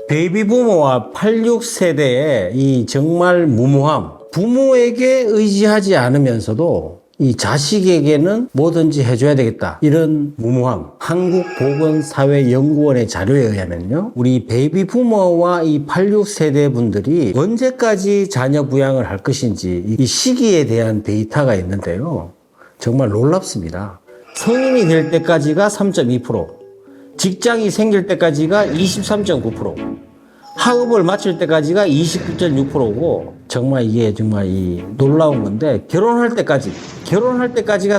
베이비 부모와 86세대의 이 정말 무모함, 부모에게 의지하지 않으면서도 이 자식에게는 뭐든지 해줘야 되겠다, 이런 무모함. 한국보건사회연구원의 자료에 의하면요, 우리 베이비 부모와 이 86세대 분들이 언제까지 자녀 부양을 할 것인지 이 시기에 대한 데이터가 있는데요, 정말 놀랍습니다. 성인이 될 때까지가 3.2%, 직장이 생길 때까지가 23.9%, 학업을 마칠 때까지가 29.6%고, 정말 이게 정말 이 놀라운 건데, 결혼할 때까지가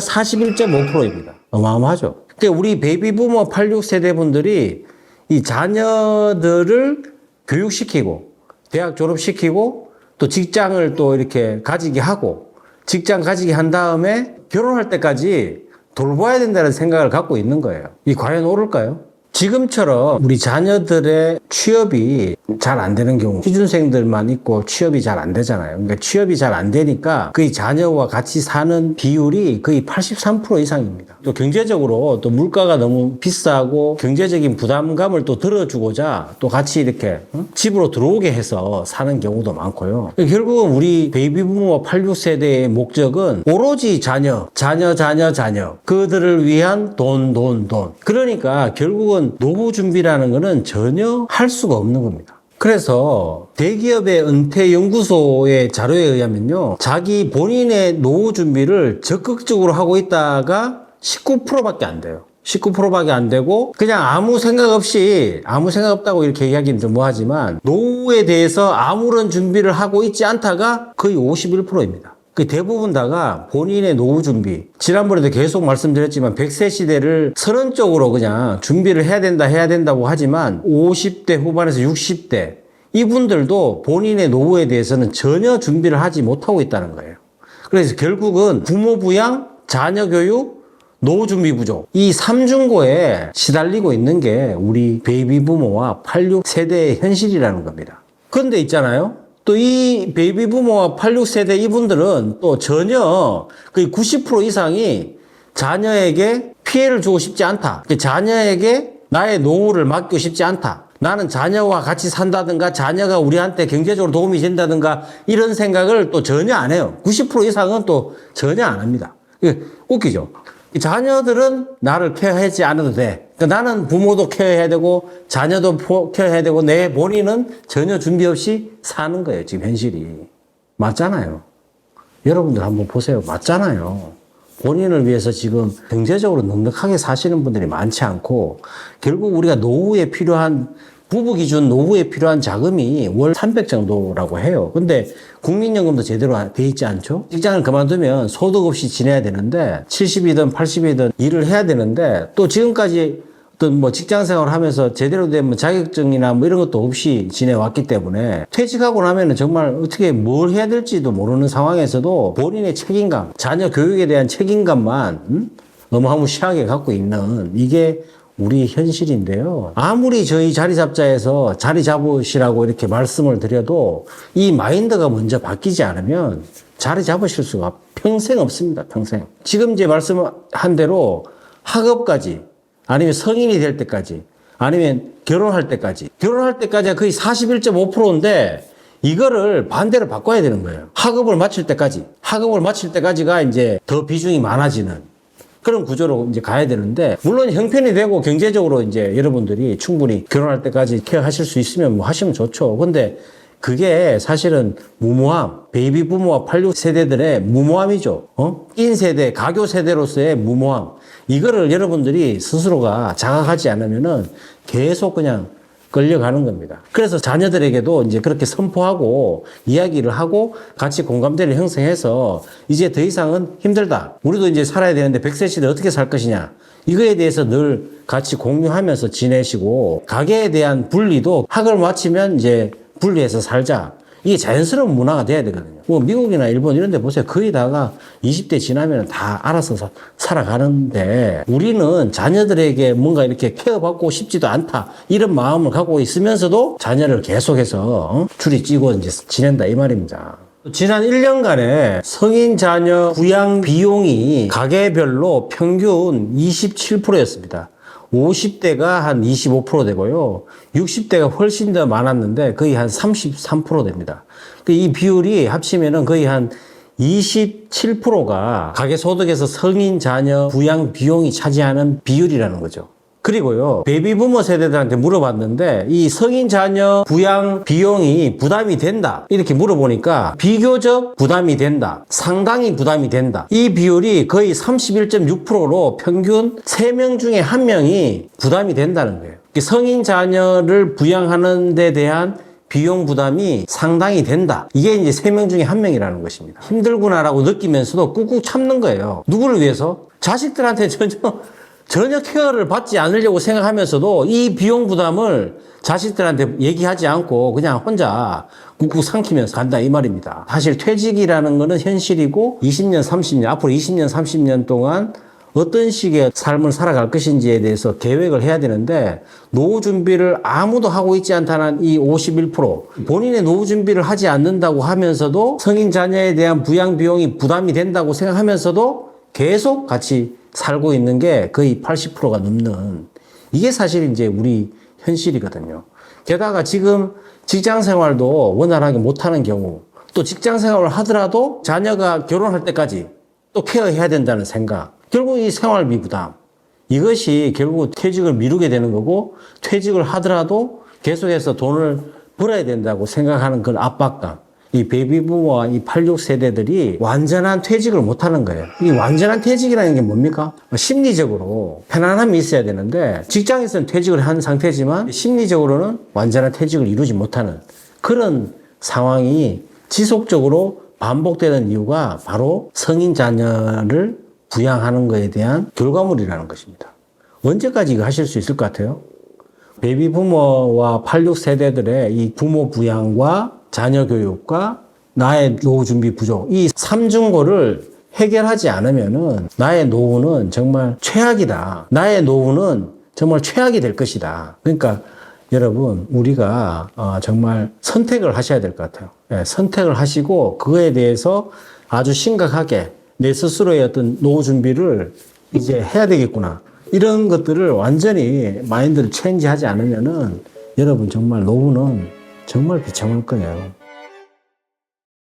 41.5%입니다. 어마어마하죠. 그러니까 우리 베이비 부모 86세대 분들이 이 자녀들을 교육시키고, 대학 졸업시키고, 또 직장을 또 이렇게 가지게 하고, 직장 가지게 한 다음에 결혼할 때까지 돌봐야 된다는 생각을 갖고 있는 거예요. 이 과연 옳을까요? 지금처럼 우리 자녀들의 취업이 잘 안 되는 경우, 취준생들만 있고 취업이 잘 안 되잖아요. 그러니까 취업이 잘 안 되니까 그 자녀와 같이 사는 비율이 거의 83% 이상입니다. 또 경제적으로 또 물가가 너무 비싸고 경제적인 부담감을 또 들어주고자 또 같이 이렇게 집으로 들어오게 해서 사는 경우도 많고요. 결국은 우리 베이비 부모 86세대의 목적은 오로지 자녀. 그들을 위한 돈. 그러니까 결국은 노후 준비라는 거는 전혀 할 수가 없는 겁니다. 그래서 대기업의 은퇴연구소의 자료에 의하면요, 자기 본인의 노후 준비를 적극적으로 하고 있다가 19%밖에 안 돼요. 19%밖에 안 되고, 그냥 아무 생각 없다고 이렇게 얘기하기는 좀 뭐하지만, 노후에 대해서 아무런 준비를 하고 있지 않다가 거의 51%입니다. 그 대부분 다가 본인의 노후 준비, 지난번에도 계속 말씀드렸지만 100세 시대를 선언적으로 그냥 준비를 해야 된다고 하지만 50대 후반에서 60대 이분들도 본인의 노후에 대해서는 전혀 준비를 하지 못하고 있다는 거예요. 그래서 결국은 부모 부양, 자녀 교육, 노후 준비 부족, 이 삼중고에 시달리고 있는 게 우리 베이비 부모와 86세대의 현실이라는 겁니다. 그런데 있잖아요, 또 이 베이비 부모와 86세대 이분들은 또 전혀 거의 90% 이상이 자녀에게 피해를 주고 싶지 않다. 자녀에게 나의 노후를 맡기고 싶지 않다. 나는 자녀와 같이 산다든가 자녀가 우리한테 경제적으로 도움이 된다든가 이런 생각을 또 전혀 안 해요. 90% 이상은 또 전혀 안 합니다. 웃기죠? 자녀들은 나를 케어하지 않아도 돼. 그러니까 나는 부모도 케어해야 되고 자녀도 케어해야 되고 내 본인은 전혀 준비 없이 사는 거예요. 지금 현실이. 맞잖아요. 여러분들 한번 보세요. 맞잖아요. 본인을 위해서 지금 경제적으로 넉넉하게 사시는 분들이 많지 않고, 결국 우리가 노후에 필요한, 부부 기준 노후에 필요한 자금이 월 300 정도라고 해요. 근데 국민연금도 제대로 돼 있지 않죠? 직장을 그만두면 소득 없이 지내야 되는데 70이든 80이든 일을 해야 되는데, 또 지금까지 어떤 뭐 직장 생활을 하면서 제대로 된 자격증이나 뭐 이런 것도 없이 지내왔기 때문에 퇴직하고 나면은 정말 어떻게 뭘 해야 될지도 모르는 상황에서도 본인의 책임감, 자녀 교육에 대한 책임감만 어마무시하게 갖고 있는, 이게 우리 현실인데요. 아무리 저희 자리 잡자에서 자리 잡으시라고 이렇게 말씀을 드려도 이 마인드가 먼저 바뀌지 않으면 자리 잡으실 수가 평생 없습니다. 평생. 지금 이제 말씀한 대로 학업까지, 아니면 성인이 될 때까지, 아니면 결혼할 때까지가 거의 41.5%인데 이거를 반대로 바꿔야 되는 거예요. 학업을 마칠 때까지가 이제 더 비중이 많아지는 그런 구조로 이제 가야 되는데, 물론 형편이 되고 경제적으로 이제 여러분들이 충분히 결혼할 때까지 케어하실 수 있으면 뭐 하시면 좋죠. 근데 그게 사실은 무모함, 베이비 부모와 86세대들의 무모함이죠. 인세대, 가교 세대로서의 무모함. 이거를 여러분들이 스스로가 자각하지 않으면은 계속 그냥 끌려가는 겁니다. 그래서 자녀들에게도 이제 그렇게 선포하고 이야기를 하고 같이 공감대를 형성해서 이제 더 이상은 힘들다. 우리도 이제 살아야 되는데 100세 시대 어떻게 살 것이냐. 이거에 대해서 늘 같이 공유하면서 지내시고, 가계에 대한 분리도 학을 마치면 이제 분리해서 살자. 이게 자연스러운 문화가 돼야 되거든요. 뭐 미국이나 일본 이런 데 보세요. 거의 다가 20대 지나면 다 알아서 살아가는데, 우리는 자녀들에게 뭔가 이렇게 케어받고 싶지도 않다, 이런 마음을 갖고 있으면서도 자녀를 계속해서 줄이 찌고 이제 지낸다, 이 말입니다. 지난 1년간에 성인 자녀 부양 비용이 가계별로 평균 27%였습니다. 50대가 한 25% 되고요. 60대가 훨씬 더 많았는데 거의 한 33% 됩니다. 이 비율이 합치면은 거의 한 27%가 가계소득에서 성인 자녀 부양 비용이 차지하는 비율이라는 거죠. 그리고요, 베이비부머 세대들한테 물어봤는데 이 성인 자녀 부양 비용이 부담이 된다 이렇게 물어보니까 비교적 부담이 된다, 상당히 부담이 된다, 이 비율이 거의 31.6%로 평균 3명 중에 1명이 부담이 된다는 거예요. 성인 자녀를 부양하는 데 대한 비용 부담이 상당히 된다. 이게 이제 3명 중에 1명이라는 것입니다. 힘들구나라고 느끼면서도 꾹꾹 참는 거예요. 누구를 위해서? 자식들한테 전혀 케어를 받지 않으려고 생각하면서도 이 비용 부담을 자식들한테 얘기하지 않고 그냥 혼자 꾹꾹 삼키면서 간다 이 말입니다. 사실 퇴직이라는 거는 현실이고 20년, 30년, 앞으로 20년, 30년 동안 어떤 식의 삶을 살아갈 것인지에 대해서 계획을 해야 되는데 노후 준비를 아무도 하고 있지 않다는 이 51%, 본인의 노후 준비를 하지 않는다고 하면서도 성인 자녀에 대한 부양 비용이 부담이 된다고 생각하면서도 계속 같이 살고 있는 게 거의 80%가 넘는, 이게 사실 이제 우리 현실이거든요. 게다가 지금 직장 생활도 원활하게 못하는 경우, 또 직장 생활을 하더라도 자녀가 결혼할 때까지 또 케어해야 된다는 생각, 결국 이 생활비 부담, 이것이 결국 퇴직을 미루게 되는 거고, 퇴직을 하더라도 계속해서 돈을 벌어야 된다고 생각하는 그런 압박감, 이 베이비부머와 이 86 세대들이 완전한 퇴직을 못하는 거예요. 이 완전한 퇴직이라는 게 뭡니까? 심리적으로 편안함이 있어야 되는데 직장에서는 퇴직을 한 상태지만 심리적으로는 완전한 퇴직을 이루지 못하는 그런 상황이 지속적으로 반복되는 이유가 바로 성인 자녀를 부양하는 것에 대한 결과물이라는 것입니다. 언제까지 이거 하실 수 있을 것 같아요? 베이비부머와 86 세대들의 이 부모 부양과 자녀 교육과 나의 노후 준비 부족, 이 삼중고를 해결하지 않으면은 나의 노후는 정말 최악이다. 나의 노후는 정말 최악이 될 것이다. 그러니까 여러분, 우리가 정말 선택을 하셔야 될 것 같아요. 네, 선택을 하시고 그거에 대해서 아주 심각하게 내 스스로의 어떤 노후 준비를 이제 해야 되겠구나. 이런 것들을 완전히 마인드를 체인지하지 않으면은 여러분 정말 노후는 정말 비참할 거예요.